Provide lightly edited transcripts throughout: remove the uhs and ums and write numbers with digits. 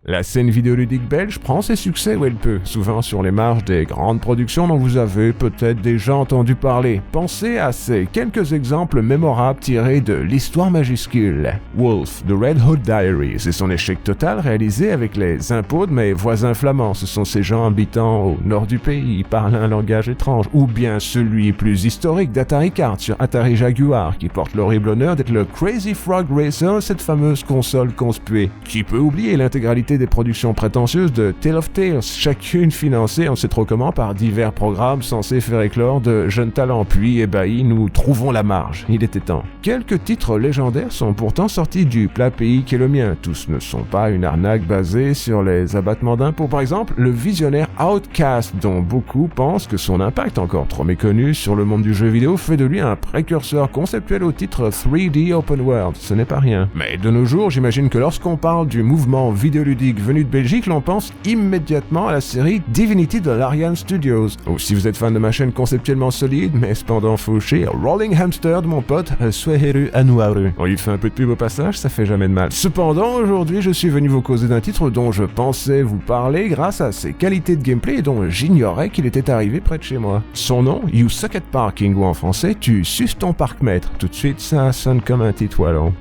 La scène vidéoludique belge prend ses succès où elle peut, souvent sur les marges des grandes productions dont vous avez peut-être déjà entendu parler. Pensez à ces quelques exemples mémorables tirés de l'histoire majuscule. Wolf, de Red Hood Diaries, et son échec total réalisé avec les impôts de mes voisins flamands. Ce sont ces gens habitant au nord du pays, parlant un langage étrange. Ou bien celui plus historique d'Atari Card sur Atari Jaguar, qui porte l'horrible honneur d'être le Crazy Frog Racer, cette fameuse console conspuée. Qui peut oublier l'intégralité des productions prétentieuses de Tale of Tales, chacune financée on sait trop comment par divers programmes censés faire éclore de jeunes talents. Puis, ébahis, nous trouvons la marge. Il était temps. Quelques titres légendaires sont pourtant sortis du plat pays qui est le mien. Tous ne sont pas une arnaque basée sur les abattements d'impôts. Par exemple, le visionnaire Outcast, dont beaucoup pensent que son impact encore trop méconnu sur le monde du jeu vidéo fait de lui un précurseur conceptuel au titre 3D Open World. Ce n'est pas rien. Mais de nos jours, j'imagine que lorsqu'on parle du mouvement vidéoludique venu de Belgique, l'on pense immédiatement à la série Divinity de l'Ariane Studios. Ou si vous êtes fan de ma chaîne conceptuellement solide, mais cependant fauchée, Rolling Hamster de mon pote Sueheru Anuaru. On lui fait un peu de pub au passage, ça fait jamais de mal. Cependant, aujourd'hui, je suis venu vous causer d'un titre dont je pensais vous parler grâce à ses qualités de gameplay et dont j'ignorais qu'il était arrivé près de chez moi. Son nom, You Suck at Parking, ou en français, Tu suces ton parc-mètre. Tout de suite, ça sonne comme un titre wallon.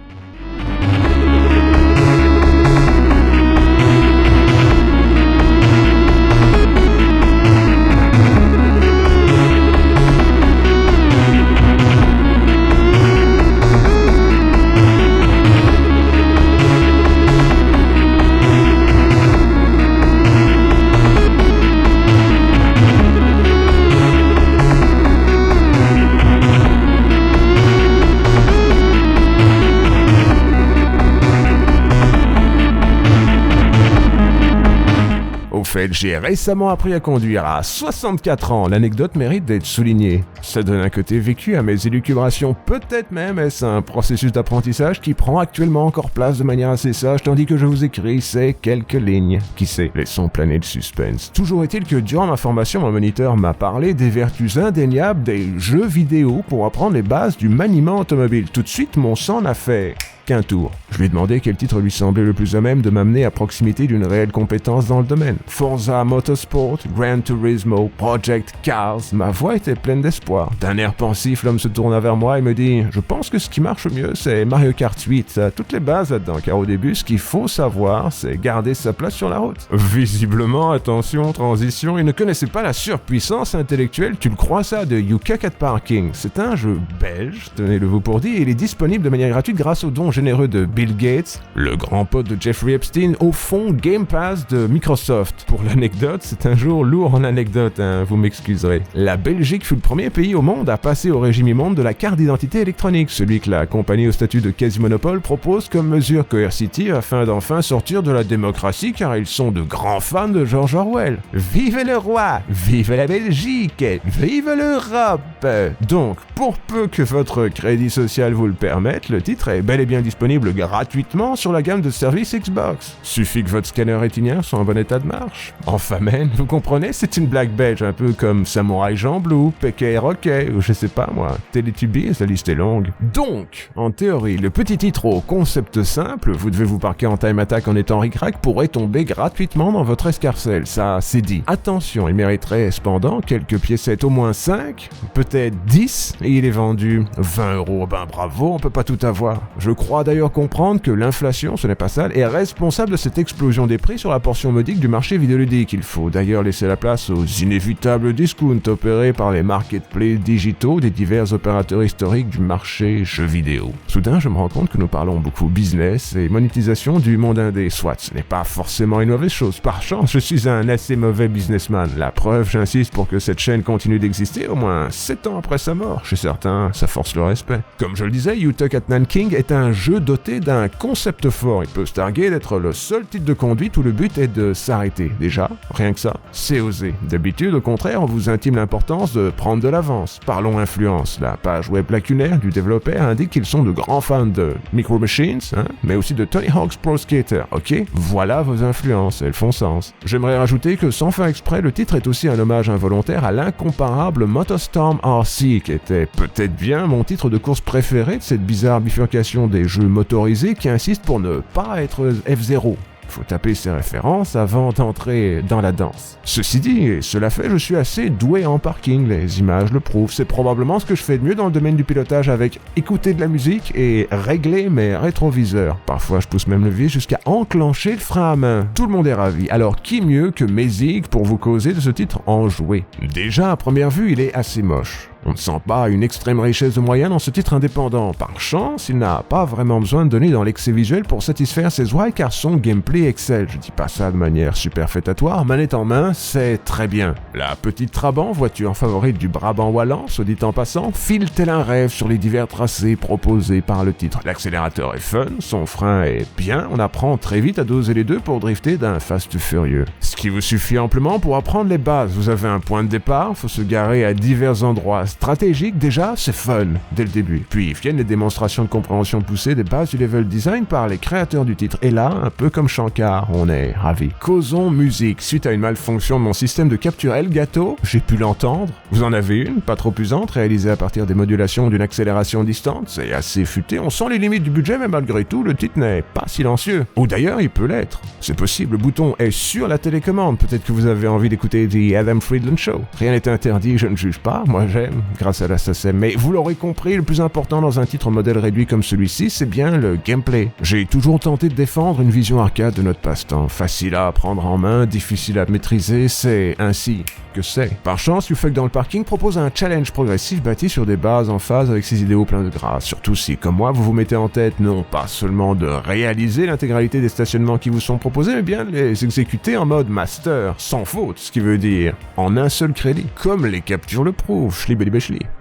J'ai récemment appris à conduire à 64 ans. L'anecdote mérite d'être soulignée. Ça donne un côté vécu à mes élucubrations. Peut-être même est-ce un processus d'apprentissage qui prend actuellement encore place de manière assez sage tandis que je vous écris ces quelques lignes. Qui sait, laissons planer le suspense. Toujours est-il que durant ma formation, mon moniteur m'a parlé des vertus indéniables des jeux vidéo pour apprendre les bases du maniement automobile. Tout de suite, mon sang n'a fait qu'un tour. Je lui ai demandé quel titre lui semblait le plus à même de m'amener à proximité d'une réelle compétence dans le domaine. Forza Motorsport, Gran Turismo, Project Cars, ma voix était pleine d'espoir. D'un air pensif, l'homme se tourna vers moi et me dit « Je pense que ce qui marche mieux, c'est Mario Kart 8, ça a toutes les bases là-dedans, car au début, ce qu'il faut savoir, c'est garder sa place sur la route. » Visiblement, attention, transition, il ne connaissait pas la surpuissance intellectuelle, tu le crois ça, de You Suck at Parking. C'est un jeu belge, tenez-le vous pour dit, et il est disponible de manière gratuite grâce au don généreux de Bill Gates, le grand pote de Jeffrey Epstein, au fond Game Pass de Microsoft. Pour l'anecdote, c'est un jour lourd en anecdote, vous m'excuserez. La Belgique fut le premier pays au monde à passer au régime immonde de la carte d'identité électronique, celui que la compagnie au statut de quasi-monopole propose comme mesure coercitive afin d'enfin sortir de la démocratie car ils sont de grands fans de George Orwell. Vive le roi! Vive la Belgique! Vive l'Europe! Donc, pour peu que votre crédit social vous le permette, le titre est bel et bien disponible gratuitement sur la gamme de services Xbox. Suffit que votre scanner rétinien soit en bon état de marche. Enfin man, vous comprenez, c'est une blague belge, un peu comme Samouraï Jean Blou, Peké Roquet, ou je sais pas moi, Teletubbies, la liste est longue. Donc, en théorie, le petit titre au concept simple, vous devez vous parquer en time attack en étant ric-rac, pourrait tomber gratuitement dans votre escarcelle, ça c'est dit. Attention, il mériterait cependant quelques piécettes, au moins 5, peut-être 10, et il est vendu 20 €, ben bravo, on peut pas tout avoir. Je crois d'ailleurs comprendre que l'inflation, ce n'est pas ça, est responsable de cette explosion des prix sur la portion modique du marché vidéoludique. Il faut d'ailleurs laisser la place aux inévitables discounts opérés par les marketplaces digitaux des divers opérateurs historiques du marché jeux vidéo. Soudain, je me rends compte que nous parlons beaucoup business et monétisation du monde indé. Soit, ce n'est pas forcément une mauvaise chose. Par chance, je suis un assez mauvais businessman. La preuve, j'insiste pour que cette chaîne continue d'exister au moins 7 ans après sa mort. Chez certains, ça force le respect. Comme je le disais, You Suck at Nanking est un jeu doté d'un concept fort. Il peut se targuer d'être le seul titre de conduite où le but est de s'arrêter. Déjà, rien que ça, c'est osé. D'habitude, au contraire, on vous intime l'importance de prendre de l'avance. Parlons influence. La page web lacunaire du développeur indique qu'ils sont de grands fans de Micro Machines, mais aussi de Tony Hawk's Pro Skater. Ok, voilà vos influences, elles font sens. J'aimerais rajouter que sans faire exprès, le titre est aussi un hommage involontaire à l'incomparable MotorStorm RC, qui était peut-être bien mon titre de course préféré de cette bizarre bifurcation des jeux motorisés qui insiste pour ne pas être F0. Faut taper ses références avant d'entrer dans la danse. Ceci dit, et cela fait, je suis assez doué en parking, les images le prouvent. C'est probablement ce que je fais de mieux dans le domaine du pilotage avec écouter de la musique et régler mes rétroviseurs. Parfois, je pousse même le vis jusqu'à enclencher le frein à main. Tout le monde est ravi. Alors, qui mieux que Mesig pour vous causer de ce titre enjoué? Déjà, à première vue, il est assez moche. On ne sent pas une extrême richesse de moyens dans ce titre indépendant. Par chance, il n'a pas vraiment besoin de donner dans l'excès visuel pour satisfaire ses ouailles car son gameplay excelle. Je dis pas ça de manière superfétatoire, manette en main, c'est très bien. La petite Trabant, voiture favorite du Brabant wallon, soit dit en passant, file tel un rêve sur les divers tracés proposés par le titre. L'accélérateur est fun, son frein est bien, on apprend très vite à doser les deux pour drifter d'un fast furieux. Ce qui vous suffit amplement pour apprendre les bases. Vous avez un point de départ, faut se garer à divers endroits stratégique, déjà, c'est fun, dès le début. Puis viennent les démonstrations de compréhension poussée des bases du level design par les créateurs du titre. Et là, un peu comme Shankar, on est ravis. Causons musique. Suite à une malfonction de mon système de capture Elgato, j'ai pu l'entendre. Vous en avez une, pas trop usante, réalisée à partir des modulations d'une accélération distante. C'est assez futé, on sent les limites du budget, mais malgré tout, le titre n'est pas silencieux. Ou d'ailleurs, il peut l'être. C'est possible, le bouton est sur la télécommande. Peut-être que vous avez envie d'écouter The Adam Friedland Show. Rien n'est interdit, je ne juge pas, moi j'aime. Grâce à la SACEM. Mais vous l'aurez compris, le plus important dans un titre modèle réduit comme celui-ci, c'est bien le gameplay. J'ai toujours tenté de défendre une vision arcade de notre passe-temps. Facile à prendre en main, difficile à maîtriser, c'est ainsi que c'est. Par chance, YouFuck dans le parking propose un challenge progressif bâti sur des bases en phase avec ses idéaux pleins de grâce. Surtout si, comme moi, vous vous mettez en tête non pas seulement de réaliser l'intégralité des stationnements qui vous sont proposés, mais bien de les exécuter en mode master, sans faute, ce qui veut dire en un seul crédit, comme les captures le prouvent.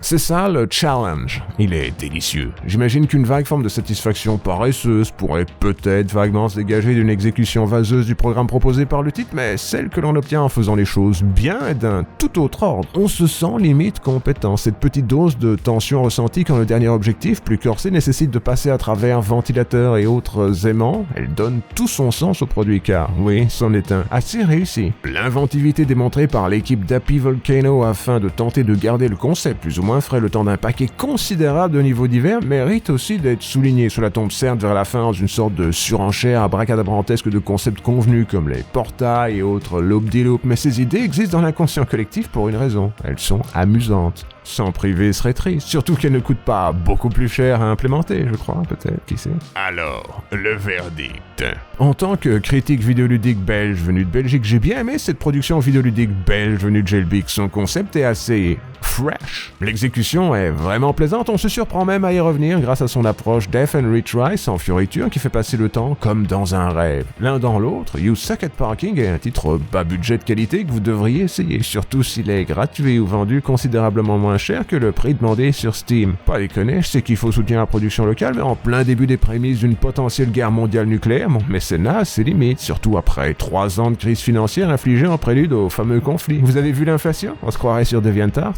C'est ça le challenge. Il est délicieux. J'imagine qu'une vague forme de satisfaction paresseuse pourrait peut-être vaguement se dégager d'une exécution vaseuse du programme proposé par le titre, mais celle que l'on obtient en faisant les choses bien est d'un tout autre ordre. On se sent limite compétent. Cette petite dose de tension ressentie quand le dernier objectif, plus corsé, nécessite de passer à travers ventilateurs et autres aimants, elle donne tout son sens au produit car, oui, c'en est un assez réussi. L'inventivité démontrée par l'équipe d'Happy Volcano afin de tenter de garder le concept plus ou moins frais le temps d'un paquet considérable de niveaux divers mérite aussi d'être souligné. Cela tombe certes vers la fin dans une sorte de surenchère abracadabrantesque de concepts convenus comme les portails et autres loop-de-loop, mais ces idées existent dans l'inconscient collectif pour une raison, elles sont amusantes. S'en priver serait triste, surtout qu'elles ne coûtent pas beaucoup plus cher à implémenter, je crois, peut-être, qui sait. Alors, le verdict. En tant que critique vidéoludique belge venu de Belgique, j'ai bien aimé cette production vidéoludique belge venue de Gelbix. Son concept est assez fresh. L'exécution est vraiment plaisante, on se surprend même à y revenir grâce à son approche Death and Retry sans fioriture qui fait passer le temps comme dans un rêve. L'un dans l'autre, You Suck at Parking est un titre bas budget de qualité que vous devriez essayer, surtout s'il est gratuit ou vendu considérablement moins cher que le prix demandé sur Steam. Pas déconner, je sais qu'il faut soutenir la production locale, mais en plein début des prémices d'une potentielle guerre mondiale nucléaire, mon mécénat a ses limites, surtout après 3 ans de crise financière infligée en prélude au fameux conflit. Vous avez vu l'inflation? On se croirait sur DeviantArt.